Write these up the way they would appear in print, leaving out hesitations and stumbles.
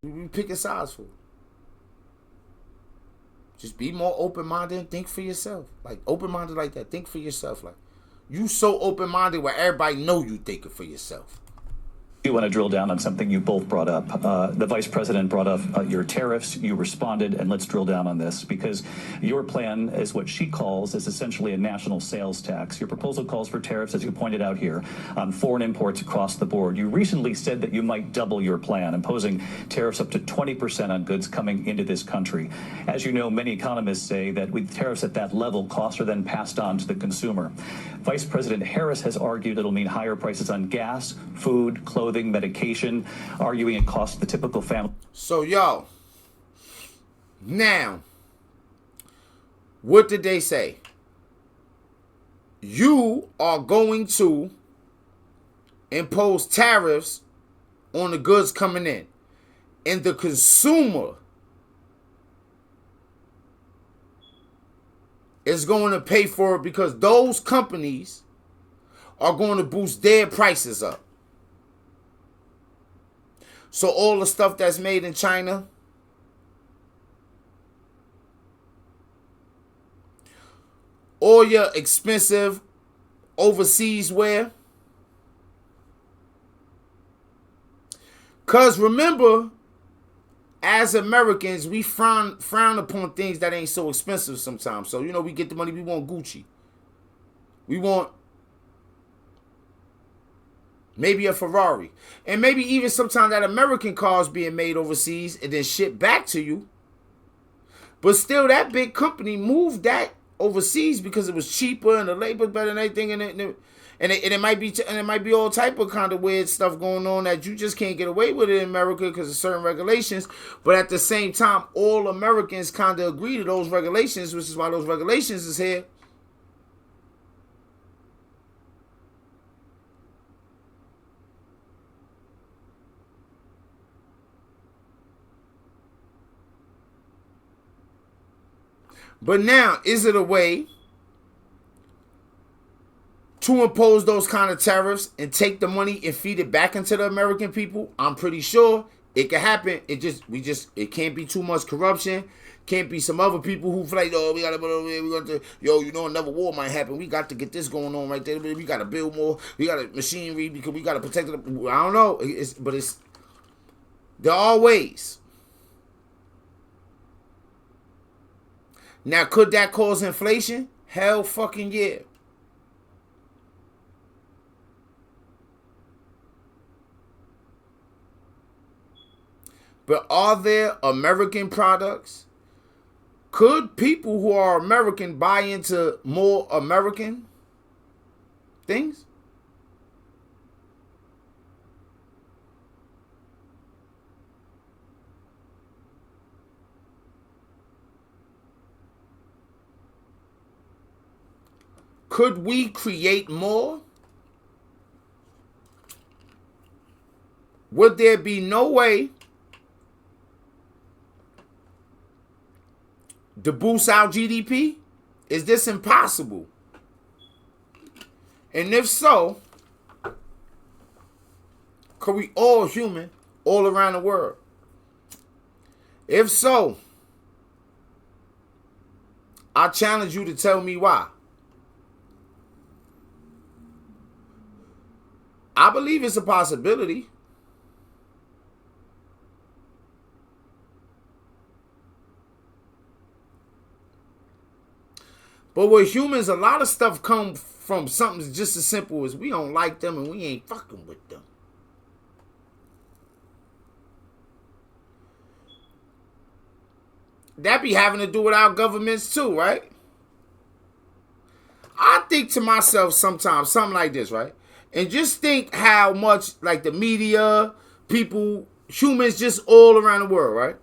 We picking sides for. Just be more open-minded and think for yourself. Like, open-minded like that. Think for yourself. Like, you so open-minded where everybody know you thinking for yourself. You want to drill down on something you both brought up. The vice president brought up your tariffs. You responded, and let's drill down on this because your plan is what she calls is essentially a national sales tax. Your proposal calls for tariffs, as you pointed out here, on foreign imports across the board. You recently said that you might double your plan, imposing tariffs up to 20% on goods coming into this country. As you know, many economists say that with tariffs at that level, costs are then passed on to the consumer. Vice President Harris has argued it'll mean higher prices on gas, food, clothing, medication, arguing it costs the typical family. So, yo, now, what did they say? You are going to impose tariffs on the goods coming in. And the consumer is going to pay for it because those companies are going to boost their prices up. So all the stuff that's made in China, all your expensive overseas wear. Because remember, as Americans, we frown upon things that ain't so expensive sometimes. So, we get the money, we want Gucci. We want maybe a Ferrari. And maybe even sometimes that American car is being made overseas and then shipped back to you. But still, that big company moved that overseas because it was cheaper and the labor better and everything. And it might be all type of kind of weird stuff going on that you just can't get away with it in America because of certain regulations. But at the same time, all Americans kind of agree to those regulations, which is why those regulations is here. But now, is it a way to impose those kind of tariffs and take the money and feed it back into the American people? I'm pretty sure it can happen. It can't be too much corruption. Can't be some other people who like, we gotta, another war might happen. We got to get this going on right there. We gotta build more. We gotta machinery because we gotta protect it. I don't know. There are ways. Now, could that cause inflation? Hell fucking yeah. But are there American products? Could people who are American buy into more American things? Could we create more? Would there be no way to boost our GDP? Is this impossible? And if so, could we all human all around the world? If so, I challenge you to tell me why. I believe it's a possibility. But with humans, a lot of stuff come from something just as simple as we don't like them and we ain't fucking with them. That be having to do with our governments too, right? I think to myself sometimes, something like this, right? And just think how much, like the media, people, humans just all around the world, right?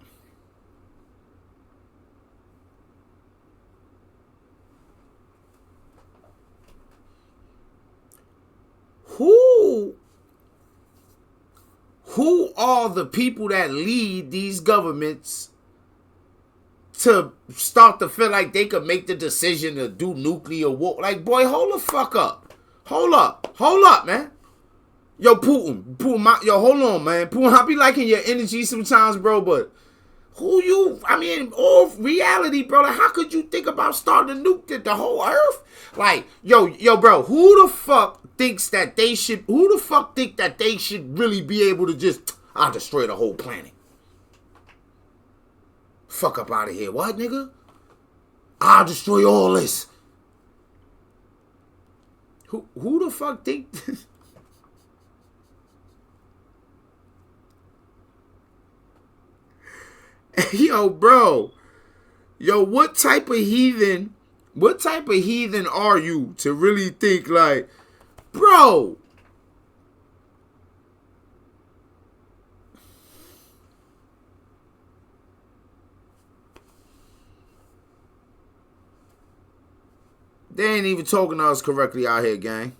Who are the people that lead these governments to start to feel like they could make the decision to do nuclear war? Like, boy, hold the fuck up. Hold up, man. Yo, Putin, yo, hold on, man. Putin, I be liking your energy sometimes, bro, but all reality, bro, like, how could you think about starting to nuke the whole earth? Like, yo, bro, who the fuck think that they should really be able to just, I'll destroy the whole planet. Fuck up out of here. What, nigga? I'll destroy all this. Who the fuck think this? Yo, bro. Yo, what type of heathen are you to really think like, bro? They ain't even talking to us correctly out here, gang.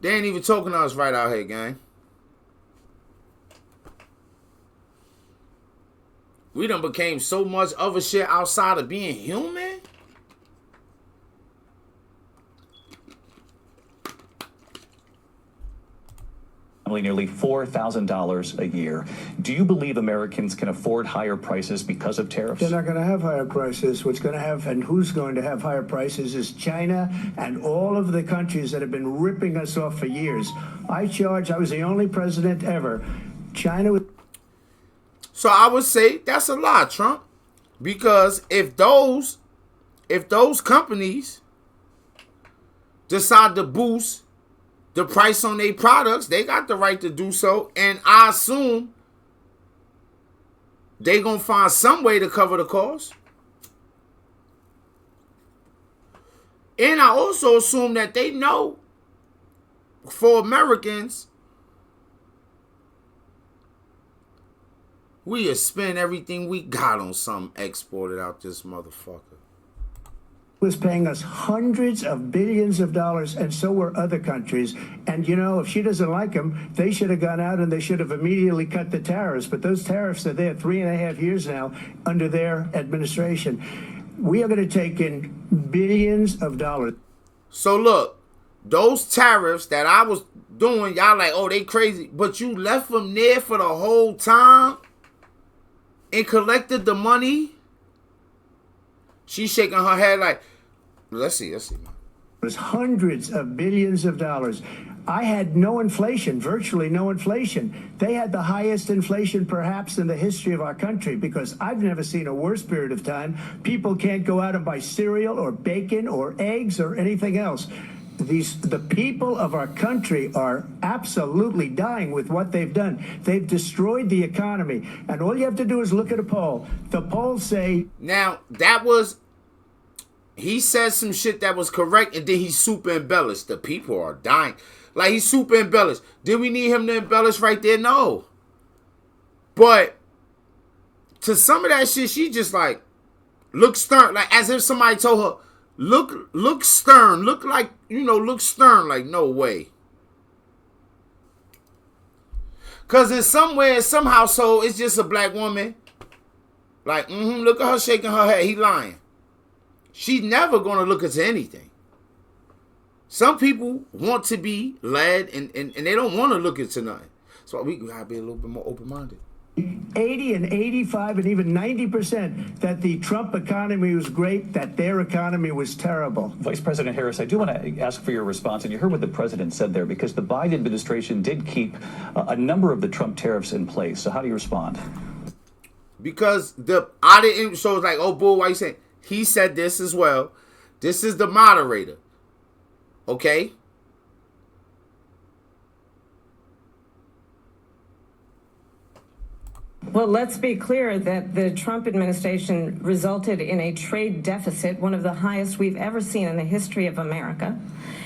They ain't even talking to us right out here, gang. We done became so much other shit outside of being human. Nearly $4,000 a year. Do you believe Americans can afford higher prices because of tariffs? They're not going to have higher prices. What's going to have and who's going to have higher prices is China and all of the countries that have been ripping us off for years. I was the only president ever. China. So I would say that's a lie, Trump. Because if those companies decide to boost the price on their products, they got the right to do so. And I assume they gonna find some way to cover the cost. And I also assume that they know for Americans, we just spend everything we got on something exported out this motherfucker. Was paying us hundreds of billions of dollars, and so were other countries. And, you know, if she doesn't like them, they should have gone out and they should have immediately cut the tariffs. But those tariffs are there 3.5 years now under their administration. We are going to take in billions of dollars. So look, those tariffs that I was doing, y'all like, oh, they crazy. But you left them there for the whole time and collected the money. She's shaking her head like, let's see. It was hundreds of billions of dollars. I had no inflation, virtually no inflation. They had the highest inflation perhaps in the history of our country, because I've never seen a worse period of time. People can't go out and buy cereal or bacon or eggs or anything else. The people of our country are absolutely dying with what they've done. They've destroyed the economy. And all you have to do is look at a poll. The polls say... Now, he said some shit that was correct, and then he super embellished. The people are dying. Like, he super embellished. Did we need him to embellish right there? No. But to some of that shit, she just like, look stern. Like, as if somebody told her, look stern. Look like, look stern. Like, no way. Because in some way, in some household, it's just a black woman. Like, look at her shaking her head. He lying. She's never going to look into anything. Some people want to be led, and they don't want to look into nothing. So we got to be a little bit more open-minded. 80 and 85 and even 90% that the Trump economy was great, that their economy was terrible. Vice President Harris, I do want to ask for your response, and you heard what the president said there, because the Biden administration did keep a number of the Trump tariffs in place. So how do you respond? Because so it's like, oh, bull, why you saying? He said this as well. This is the moderator. Okay? Well, let's be clear that the Trump administration resulted in a trade deficit, one of the highest we've ever seen in the history of America.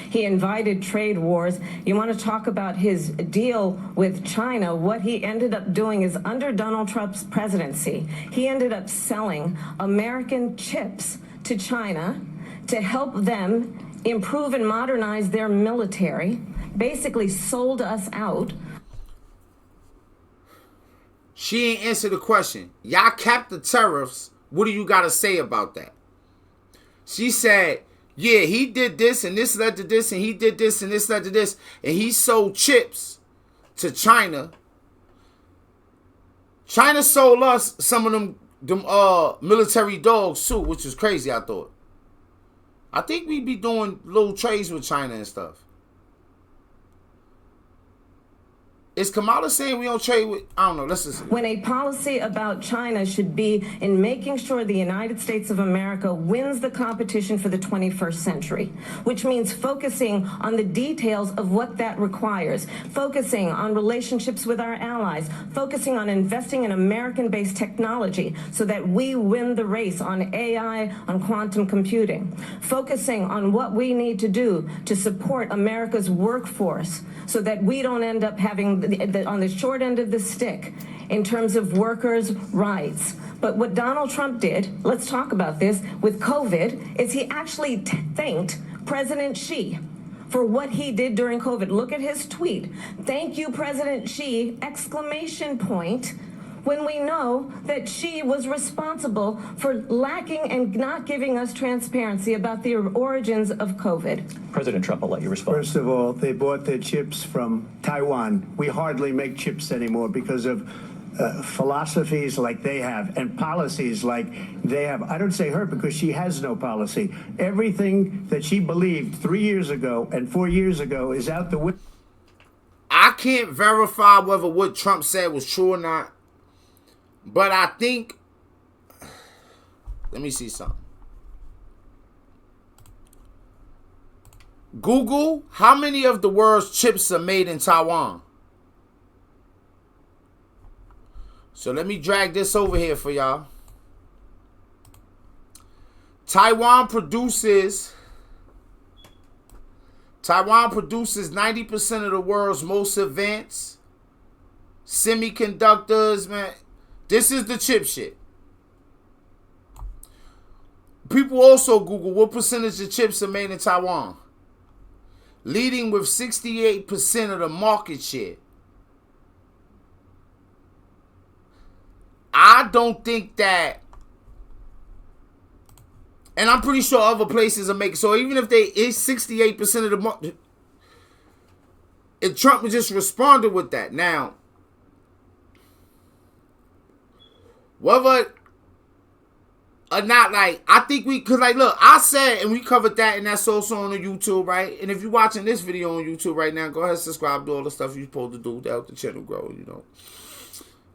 He invited trade wars. You want to talk about his deal with China? What he ended up doing is, under Donald Trump's presidency, he ended up selling American chips to China to help them improve and modernize their military, basically sold us out. She ain't answered the question. Y'all capped the tariffs. What do you got to say about that? She said, yeah, he did this and this led to this, and he did this and this led to this, and he sold chips to China. China sold us some of them military dogs too, which was crazy, I thought. I think we'd be doing little trades with China and stuff. Is Kamala saying we don't trade with... I don't know. Let's listen. When a policy about China should be in making sure the United States of America wins the competition for the 21st century, which means focusing on the details of what that requires, focusing on relationships with our allies, focusing on investing in American-based technology so that we win the race on AI, on quantum computing, focusing on what we need to do to support America's workforce so that we don't end up having on the short end of the stick in terms of workers' rights. But what Donald Trump did, let's talk about this, with COVID, is he actually thanked President Xi for what he did during COVID. Look at his tweet. Thank you, President Xi, exclamation point, when we know that Xi was responsible for lacking and not giving us transparency about the origins of COVID. President Trump, I'll let you respond. First of all, they bought their chips from Taiwan. We hardly make chips anymore because of philosophies like they have and policies like they have. I don't say her because she has no policy. Everything that she believed 3 years ago and 4 years ago is out the window. I can't verify whether what Trump said was true or not. But I think, let me see something. Google, how many of the world's chips are made in Taiwan? So let me drag this over here for y'all. Taiwan produces 90% of the world's most advanced semiconductors, man. This is the chip shit. People also Google what percentage of chips are made in Taiwan. Leading with 68% of the market share. I don't think that, and I'm pretty sure other places are making, so even if they is 68% of the market, if Trump just responded with that. Now, whether or not, like, I think because, like, look, I said, and we covered that, and that's also on the YouTube, right? And if you're watching this video on YouTube right now, go ahead and subscribe to all the stuff you're supposed to do to help the channel grow, you know.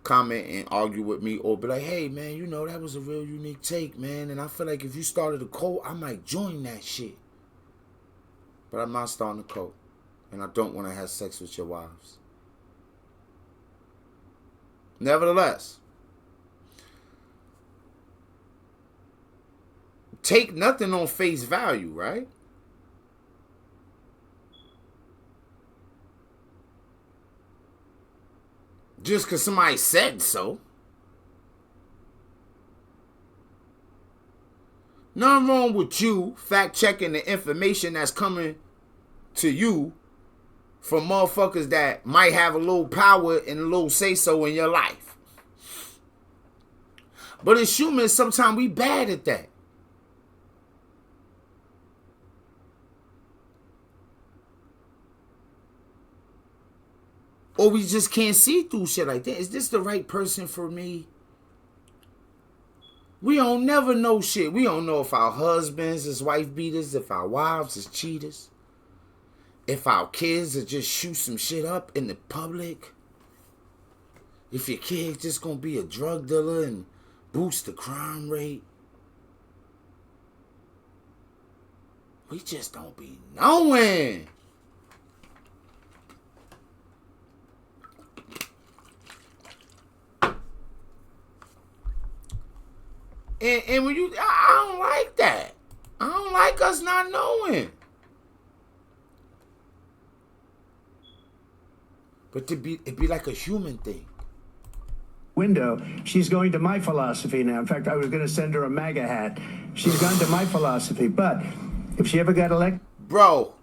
Comment and argue with me, or be like, hey, man, you know, that was a real unique take, man, and I feel like if you started a cult, I might join that shit. But I'm not starting a cult, and I don't want to have sex with your wives. Nevertheless, take nothing on face value, right? Just because somebody said so. Nothing wrong with you fact-checking the information that's coming to you from motherfuckers that might have a little power and a little say-so in your life. But as humans, sometimes we bad at that. Or we just can't see through shit like that. Is this the right person for me? We don't never know shit. We don't know if our husbands is wife beaters, if our wives is cheaters, if our kids are just shoot some shit up in the public, if your kid just gonna be a drug dealer and boost the crime rate. We just don't be knowing. And when you, I don't like that. I don't like us not knowing. But it'd be like a human thing. Window. She's going to my philosophy now. In fact, I was going to send her a MAGA hat. She's gone to my philosophy. But if she ever got elected, bro.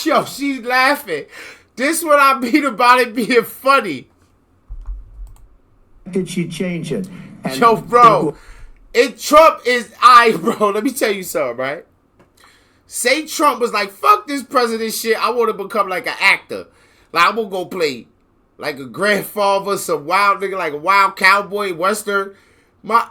Yo, she's laughing. This what I mean about it being funny. she'd change it. And Yo, bro, Trump is bro. Let me tell you something, right? Say Trump was like, fuck this president shit. I want to become like an actor. Like, I'm going to go play like a grandfather, some wild nigga, like a wild cowboy, western.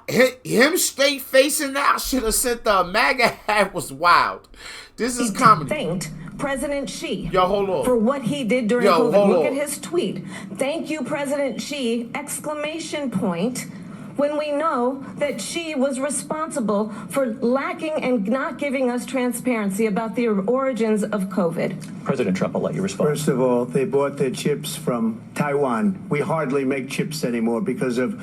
Him straight facing that, I should have sent the MAGA hat was wild. This is comedy. Thanked President Xi Yo, hold on. for what he did during Yo, COVID. hold Look on. at his tweet. Thank you, President Xi, exclamation point. When we know that Xi was responsible for lacking and not giving us transparency about the origins of COVID. President Trump, I'll let you respond. First of all, they bought their chips from Taiwan. We hardly make chips anymore because of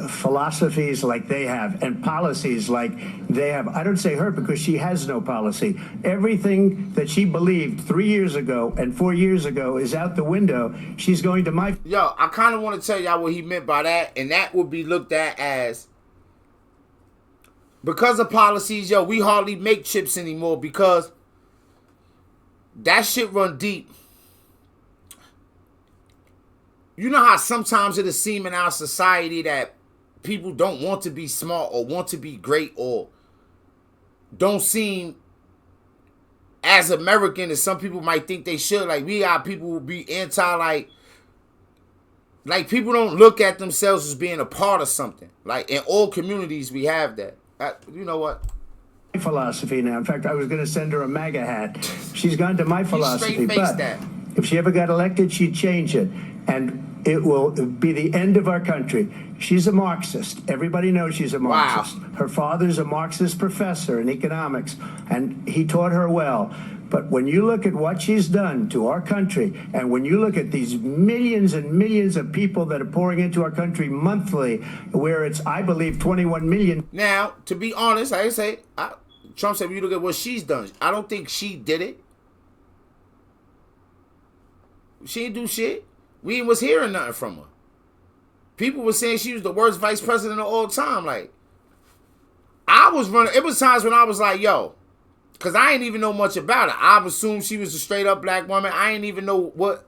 philosophies like they have and policies like they have. I don't say her because she has no policy. Everything that she believed 3 years ago and 4 years ago is out the window. She's going to my... Yo, I kind of want to tell y'all what he meant by that, and that would be looked at as, because of policies, yo, we hardly make chips anymore because that shit run deep. You know how sometimes it'll seem in our society that people don't want to be smart or want to be great or don't seem as American as some people might think they should. Like, we got people who be anti, like people don't look at themselves as being a part of something. Like, in all communities, we have that. You know what? Philosophy now. In fact, I was going to send her a MAGA hat. She's gone to my philosophy. But if she ever got elected, she'd change it. And it will be the end of our country. She's a Marxist. Everybody knows she's a Marxist. Wow. Her father's a Marxist professor in economics, and he taught her well. But when you look at what she's done to our country, and when you look at these millions and millions of people that are pouring into our country monthly, where it's, I believe, 21 million. Now, to be honest, I say, Trump said, when you look at what she's done, I don't think she did it. She didn't do shit. We was hearing nothing from her. People were saying she was the worst vice president of all time. Like, I was running. It was times when I was like, yo, because I didn't even know much about her. I assumed she was a straight up black woman. I didn't even know what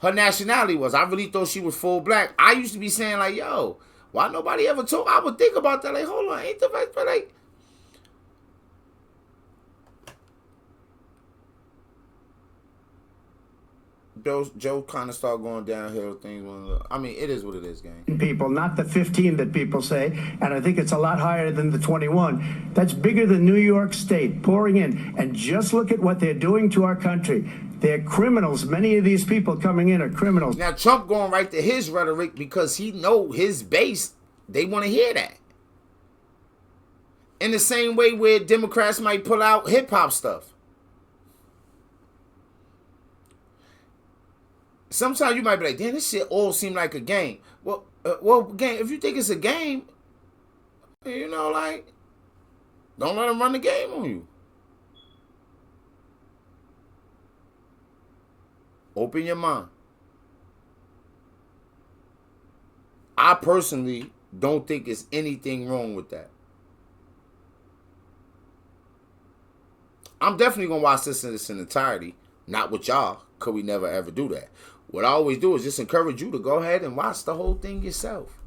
her nationality was. I really thought she was full black. I used to be saying like, yo, why nobody ever told? I would think about that. Like, hold on, ain't the vice president? Like, Joe kind of started going downhill. Things. I mean, it is what it is, gang. People, not the 15 that people say, and I think it's a lot higher than the 21. That's bigger than New York State pouring in. And just look at what they're doing to our country. They're criminals. Many of these people coming in are criminals. Now, Trump going right to his rhetoric because he know his base, they want to hear that. In the same way where Democrats might pull out hip-hop stuff. Sometimes you might be like, damn, this shit all seem like a game. Well, game. If you think it's a game, you know, like, don't let them run the game on you. Open your mind. I personally don't think there's anything wrong with that. I'm definitely going to watch this in its entirety. Not with y'all, because we never ever do that. What I always do is just encourage you to go ahead and watch the whole thing yourself.